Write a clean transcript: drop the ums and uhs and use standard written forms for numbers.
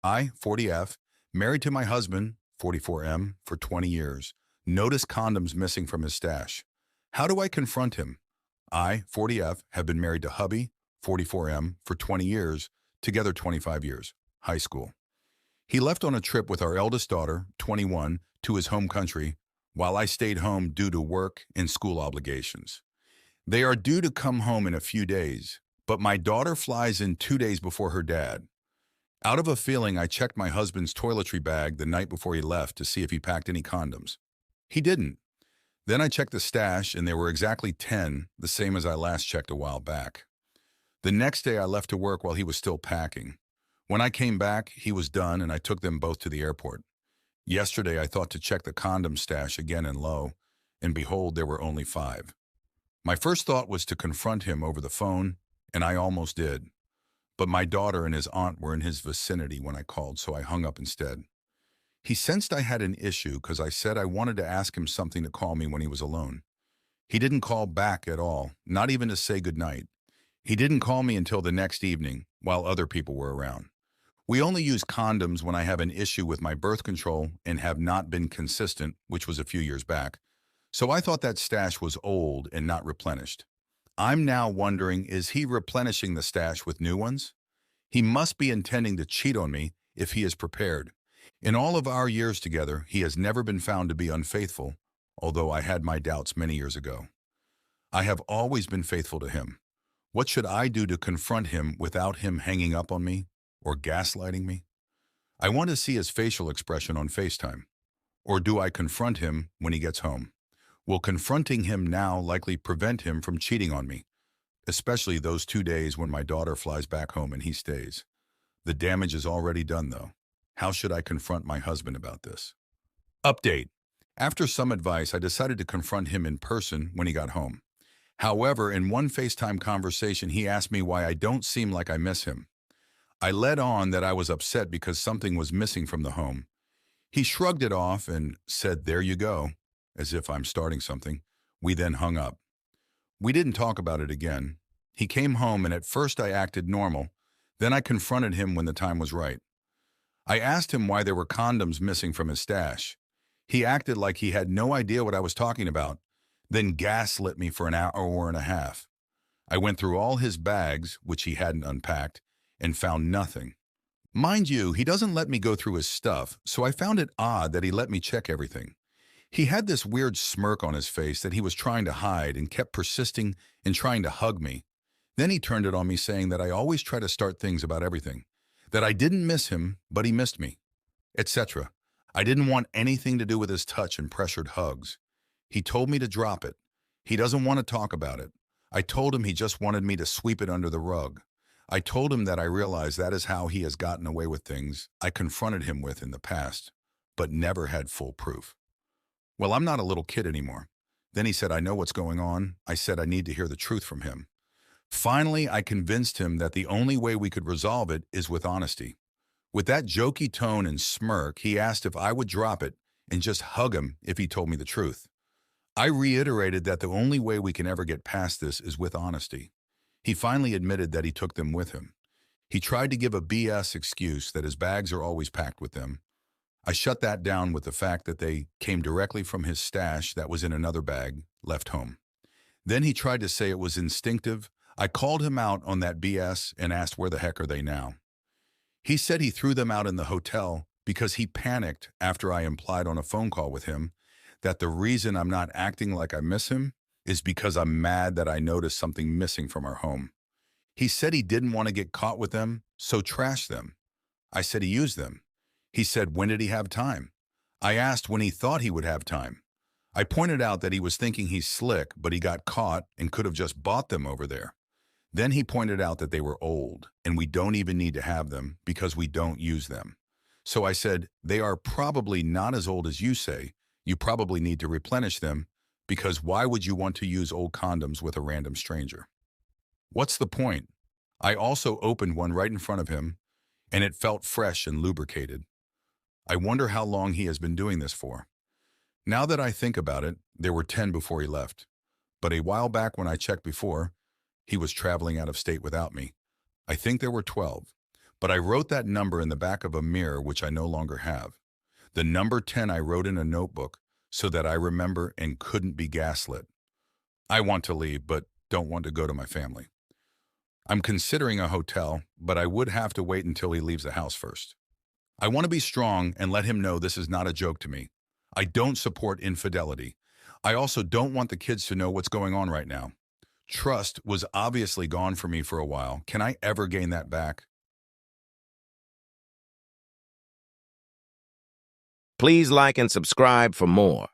I, 40F, married to my husband, 44M, for 20 years. Notice condoms missing from his stash. How do I confront him? I, 40F, have been married to hubby, 44M, for 20 years, together 25 years, high school. He left on a trip with our eldest daughter, 21, to his home country, while I stayed home due to work and school obligations. They are due to come home in a few days, but my daughter flies in 2 days before her dad. Out of a feeling, I checked my husband's toiletry bag the night before he left to see if he packed any condoms. He didn't. Then I checked the stash, and there were exactly 10, the same as I last checked a while back. The next day, I left to work while he was still packing. When I came back, he was done, and I took them both to the airport. Yesterday, I thought to check the condom stash again and low, and behold, there were only 5. My first thought was to confront him over the phone, and I almost did. But my daughter and his aunt were in his vicinity when I called, so I hung up instead. He sensed I had an issue because I said I wanted to ask him something to call me when he was alone. He didn't call back at all, not even to say goodnight. He didn't call me until the next evening, while other people were around. We only use condoms when I have an issue with my birth control and have not been consistent, which was a few years back. So I thought that stash was old and not replenished. I'm now wondering, is he replenishing the stash with new ones? He must be intending to cheat on me if he is prepared. In all of our years together, he has never been found to be unfaithful, although I had my doubts many years ago. I have always been faithful to him. What should I do to confront him without him hanging up on me or gaslighting me? I want to see his facial expression on FaceTime. Or do I confront him when he gets home? Will confronting him now likely prevent him from cheating on me, especially those 2 days when my daughter flies back home and he stays? The damage is already done, though. How should I confront my husband about this? Update. After some advice, I decided to confront him in person when he got home. However, in one FaceTime conversation, he asked me why I don't seem like I miss him. I led on that I was upset because something was missing from the home. He shrugged it off and said, "There you go," as if I'm starting something. We then hung up. We didn't talk about it again. He came home, and at first I acted normal. Then I confronted him when the time was right. I asked him why there were condoms missing from his stash. He acted like he had no idea what I was talking about, then gaslit me for an hour and a half. I went through all his bags, which he hadn't unpacked, and found nothing. Mind you, he doesn't let me go through his stuff, so I found it odd that he let me check everything. He had this weird smirk on his face that he was trying to hide and kept persisting in trying to hug me. Then he turned it on me saying that I always try to start things about everything, that I didn't miss him, but he missed me, etc. I didn't want anything to do with his touch and pressured hugs. He told me to drop it. He doesn't want to talk about it. I told him he just wanted me to sweep it under the rug. I told him that I realized that is how he has gotten away with things I confronted him with in the past, but never had full proof. Well, I'm not a little kid anymore. Then he said, "I know what's going on." I said I need to hear the truth from him. Finally, I convinced him that the only way we could resolve it is with honesty. With that jokey tone and smirk, he asked if I would drop it and just hug him if he told me the truth. I reiterated that the only way we can ever get past this is with honesty. He finally admitted that he took them with him. He tried to give a BS excuse that his bags are always packed with them. I shut that down with the fact that they came directly from his stash that was in another bag left home. Then he tried to say it was instinctive. I called him out on that BS and asked where the heck are they now. He said he threw them out in the hotel because he panicked after I implied on a phone call with him that the reason I'm not acting like I miss him is because I'm mad that I noticed something missing from our home. He said he didn't want to get caught with them, so trashed them. I said he used them. He said, when did he have time? I asked when he thought he would have time. I pointed out that he was thinking he's slick, but he got caught and could have just bought them over there. Then he pointed out that they were old, and we don't even need to have them because we don't use them. So I said, they are probably not as old as you say. You probably need to replenish them, because why would you want to use old condoms with a random stranger? What's the point? I also opened one right in front of him, and it felt fresh and lubricated. I wonder how long he has been doing this for. Now that I think about it, there were 10 before he left. But a while back when I checked before, he was traveling out of state without me. I think there were 12. but I wrote that number in the back of a mirror, which I no longer have. The number 10 I wrote in a notebook so that I remember and couldn't be gaslit. I want to leave, but don't want to go to my family. I'm considering a hotel, but I would have to wait until he leaves the house first. I want to be strong and let him know this is not a joke to me. I don't support infidelity. I also don't want the kids to know what's going on right now. Trust was obviously gone for me for a while. Can I ever gain that back? Please like and subscribe for more.